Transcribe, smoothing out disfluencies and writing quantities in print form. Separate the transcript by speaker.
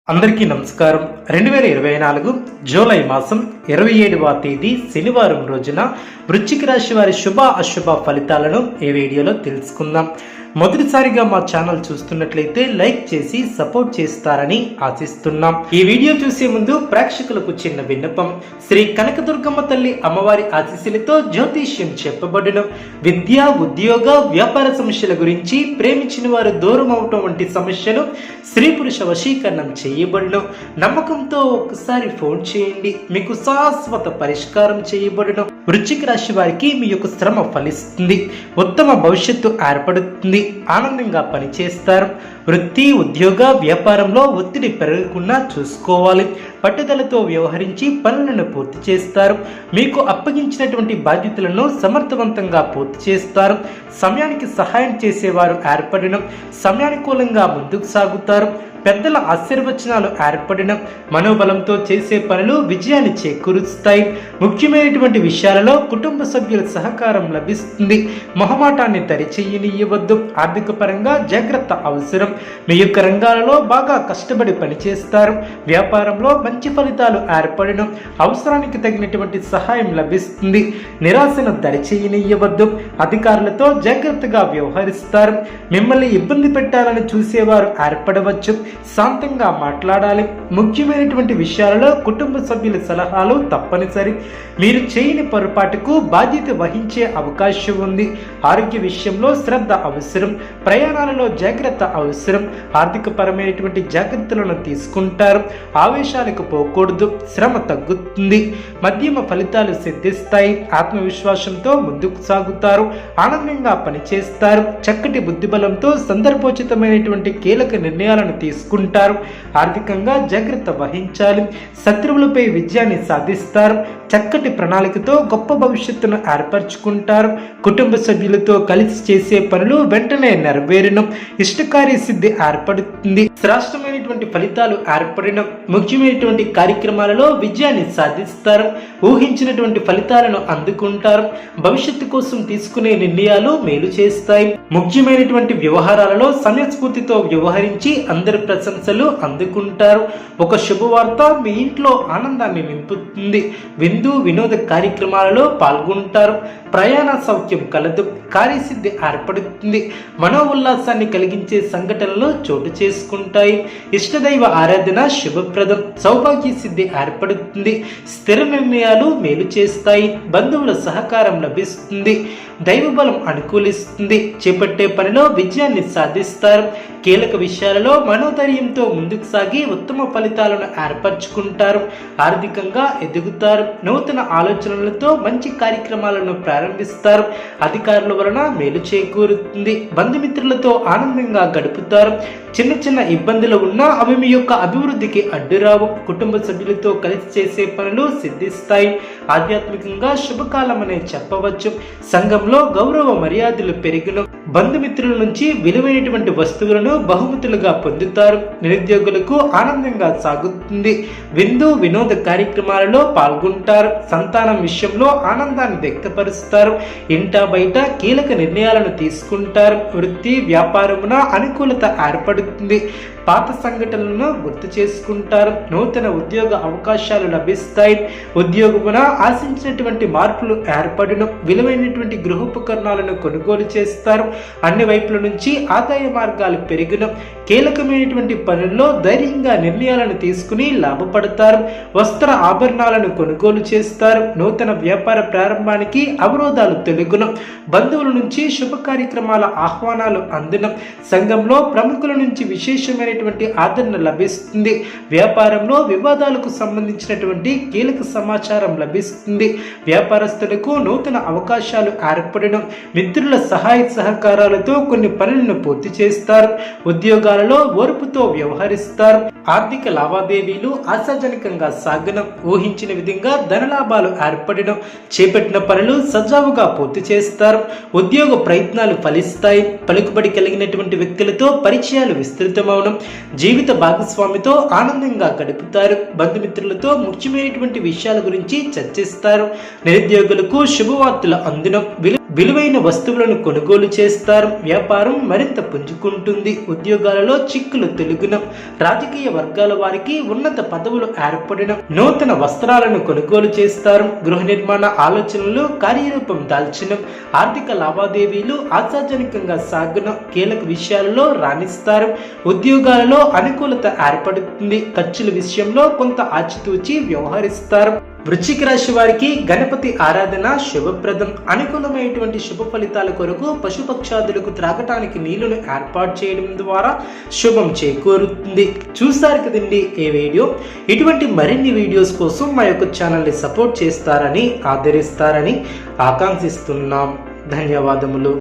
Speaker 1: అందరికీ నమస్కారం. 2024 జూలై మాసం 27వ తేదీ శనివారం రోజున వృశ్చిక రాశి వారి శుభ అశుభ ఫలితాలను ఈ వీడియోలో తెలుసుకుందాం. మొదటిసారిగా మా ఛానల్ చూస్తున్నట్లయితే లైక్ చేసి సపోర్ట్ చేస్తారని ఆశిస్తున్నాం. ఈ వీడియో చూసే ముందు ప్రేక్షకులకు చిన్న విన్నపం. శ్రీ కనకదుర్గమ్మ తల్లి అమ్మవారి ఆశీస్సులతో జ్యోతిష్యం చెప్పబడును. విద్య, ఉద్యోగ, వ్యాపార సమస్యల గురించి, ప్రేమించిన వారు దూరం అవటం వంటి సమస్యలు స్త్రీ పురుష వశీకరణం చేయబడును. నమ్మకంతో ఒకసారి ఫోన్ చేయండి, మీకు శాశ్వత పరిష్కారం చేయబడును. వృశ్చిక రాశి వారికి మీ యొక్క శ్రమ ఫలిస్తుంది, ఉత్తమ భవిష్యత్తు ఏర్పడుతుంది, ఆనందంగా పనిచేస్తారు. వృత్తి, ఉద్యోగ, వ్యాపారంలో ఒత్తిడి పెరగకుండా చూసుకోవాలి. పట్టుదలతో వ్యవహరించి పనులను పూర్తి చేస్తారు. మీకు అప్పగించినటువంటి బాధ్యతలను సమర్థవంతంగా పూర్తి చేస్తారు. సమయానికి సహాయం చేసేవారు ఏర్పడడం, సమయానుకూలంగా ముందుకు సాగుతారు. పెద్దల ఆశీర్వచనాలు ఏర్పడిన మనోబలంతో చేసే పనులు విజయాన్ని చేకూరుస్తాయి. ముఖ్యమైనటువంటి విషయాలలో కుటుంబ సభ్యుల సహకారం లభిస్తుంది. మొహమాటాన్ని దరిచేయనివ్వద్దు. ఆర్థిక పరంగా జాగ్రత్త అవసరం. మీ యొక్క రంగాలలో బాగా కష్టపడి పనిచేస్తారు. వ్యాపారంలో మంచి ఫలితాలు ఏర్పడిన అవసరానికి తగినటువంటి సహాయం లభిస్తుంది. నిరాశను దరిచేయనివ్వద్దు. అధికారులతో జాగ్రత్తగా వ్యవహరిస్తారు. మిమ్మల్ని ఇబ్బంది పెట్టాలని చూసేవారు ఏర్పడవచ్చు. శాంతంగా మాట్లాడాలి. ముఖ్యమైనటువంటి విషయాలలో కుటుంబ సభ్యుల సలహాలు తప్పనిసరి. మీరు చేయని పొరపాటుకు బాధ్యత వహించే అవకాశం ఉంది. ఆరోగ్య విషయంలో శ్రద్ధ అవసరం. ప్రయాణాలలో జాగ్రత్త అవసరం. ఆర్థిక పరమైనటువంటి జాగ్రత్తలను తీసుకుంటారు. ఆవేశాలకు పోకూడదు. శ్రమ తగ్గుతుంది. మధ్యమ ఫలితాలు సిద్ధిస్తాయి. ఆత్మవిశ్వాసంతో ముందుకు సాగుతారు. ఆనందంగా పనిచేస్తారు. చక్కటి బుద్ధిబలంతో సందర్భోచితమైనటువంటి కీలక నిర్ణయాలను తీసుకుంటారు. ఆర్థికంగా జాగ్రత్త వహించాలి. శత్రువులపై విజయాన్ని సాధిస్తారు. చక్కటి ప్రణాళికతో గొప్ప భవిష్యత్తును ఏర్పరచుకుంటారు. కుటుంబ సభ్యులతో కలిసి చేసే పనులు వెంటనే నెరవేరును. ఇష్టకార్య సిద్ధి ఏర్పడుతుంది. శ్రేష్టమైనటువంటి ఫలితాలు ఏర్పడిన ముఖ్యమైనటువంటి కార్యక్రమాలలో విజయాన్ని సాధిస్తారు. ఊహించినటువంటి ఫలితాలను అందుకుంటారు. భవిష్యత్తు కోసం తీసుకునే నిర్ణయాలు మేలు చేస్తాయి. ముఖ్యమైనటువంటి వ్యవహారాలలో సమయస్ఫూర్తితో వ్యవహరించి అందరి ప్రశంసలు అందుకుంటారు. ఒక శుభవార్త మీ ఇంట్లో ఆనందాన్ని నింపుతుంది. విందు వినోద కార్యక్రమాలలో పాల్గొంటారు. ప్రయాణ సౌఖ్యం కలదు. కార్యసిద్ధి ఏర్పడుతుంది. మనో ఉల్లాసాన్ని కలిగించే సంఘటనలు చోటు చేసుకుంటాయి. ఇష్టదైవ ఆరాధన శుభప్రదం. సౌభాగ్య సిద్ధి ఏర్పడుతుంది. స్థిర నిర్ణయాలు మేలు చేస్తాయి. బంధువుల సహకారం లభిస్తుంది. దైవబలం అనుకూలిస్తుంది. చేపట్టే పనిలో విజయాన్ని సాధిస్తారు. కీలక విషయాలలో మనోధైర్యంతో ముందుకు సాగి ఉత్తమ ఫలితాలను ఏర్పరచుకుంటారు. ఆర్థికంగా ఎదుగుతారు. నూతన ఆలోచనలతో మంచి కార్యక్రమాలను ప్రారంభిస్తారు. అధికారుల వలన మేలు చేకూరుతుంది. బంధుమిత్రులతో ఆనందంగా గడుపుతారు. చిన్న చిన్న ఇబ్బందులు ఉన్నా అవి మీ యొక్క అభివృద్ధికి అడ్డురావు. కుటుంబ సభ్యులతో కలిసి చేసే పనులు సిద్ధిస్తాయి. ఆధ్యాత్మికంగా శుభకాలం అనే చెప్పవచ్చు. సంఘంలో గౌరవ మర్యాదలు పెరిగిన బంధుమిత్రుల నుంచి విలువైనటువంటి వస్తువులను బహుమతులుగా పొందుతారు. నిరుద్యోగులకు ఆనందంగా సాగుతుంది. విందు వినోద కార్యక్రమాలలో పాల్గొంటారు. సంతానం విషయంలో ఆనందాన్ని వ్యక్తపరుస్తారు. ఇంటా బయట కీలక నిర్ణయాలను తీసుకుంటారు. వృత్తి వ్యాపారమున అనుకూలత ఏర్పడుతుంది. పాత సంఘటనలను గుర్తు చేసుకుంటారు. నూతన ఉద్యోగ అవకాశాలు లభిస్తాయి. ఉద్యోగమున ఆశించినటువంటి మార్పులు ఏర్పడును. విలువైనటువంటి గృహోపకరణాలను కొనుగోలు చేస్తారు. అన్ని వైపుల నుంచి ఆదాయ మార్గాలు పెరుగును. కీలకమైనటువంటి పనుల్లో ధైర్యంగా నిర్ణయాలను తీసుకుని లాభపడతారు. వస్త్ర ఆభరణాలను కొనుగోలు చేస్తారు. నూతన వ్యాపార ప్రారంభానికి అవరోధాలు తొలగును. బంధువుల నుంచి శుభ కార్యక్రమాల ఆహ్వానాలు అందును. సంఘంలో ప్రముఖుల నుంచి విశేషమైన ఆదరణ లభిస్తుంది. వ్యాపారంలో వివాదాలకు సంబంధించినటువంటి కీలక సమాచారం లభిస్తుంది. వ్యాపారస్తులకు నూతన అవకాశాలు ఏర్పడడం. మిత్రుల సహాయ సహకారాలతో కొన్ని పనులను పూర్తి చేస్తారు. ఉద్యోగాలలో ఓర్పుతో వ్యవహరిస్తారు. ఆర్థిక లావాదేవీలు ఆశాజనకంగా సాగడం. ఊహించిన విధంగా ధనలాభాలు ఏర్పడడం. చేపట్టిన పనులు సజావుగా పూర్తి చేస్తారు. ఉద్యోగ ప్రయత్నాలు ఫలిస్తాయి. పలుకుబడి కలిగినటువంటి వ్యక్తులతో పరిచయాలు విస్తృతమవడం. జీవిత భాగస్వామితో ఆనందంగా గడుపుతారు. బంధుమిత్రులతో ముఖ్యమైనటువంటి విషయాల గురించి చర్చిస్తారు. నిరుద్యోగులకు శుభవార్తలు అందడం. విలువైన వస్తువులను కొనుగోలు చేస్తారు. వ్యాపారం మరింత పుంజుకుంటుంది. ఉద్యోగాలలో చిక్కులు తొలగిన. రాజకీయ వర్గాల వారికి ఉన్నత పదవులు ఏర్పడిన. నూతన వస్త్రాలను కొనుగోలు చేస్తారు. గృహ నిర్మాణ ఆలోచనలు కార్యరూపం దాల్చిన. ఆర్థిక లావాదేవీలు ఆశాజనకంగా సాగున. కీలక విషయాలలో రాణిస్తారు. ఉద్యోగాలలో అనుకూలత ఏర్పడుతుంది. ఖర్చుల విషయంలో కొంత ఆచితూచి వ్యవహరిస్తారు. వృశ్చిక రాశి వారికి గణపతి ఆరాధన శుభప్రదం. అనుకూలమైనటువంటి శుభ ఫలితాల కొరకు పశుపక్షాదులకు త్రాగటానికి నీళ్లను ఏర్పాటు చేయడం ద్వారా శుభం చేకూరుతుంది. చూసారు కదండి ఈ వీడియో. ఇటువంటి మరిన్ని వీడియోస్ కోసం మా యొక్క ఛానల్ని సపోర్ట్ చేస్తారని ఆదరిస్తారని ఆకాంక్షిస్తున్నాం. ధన్యవాదములు.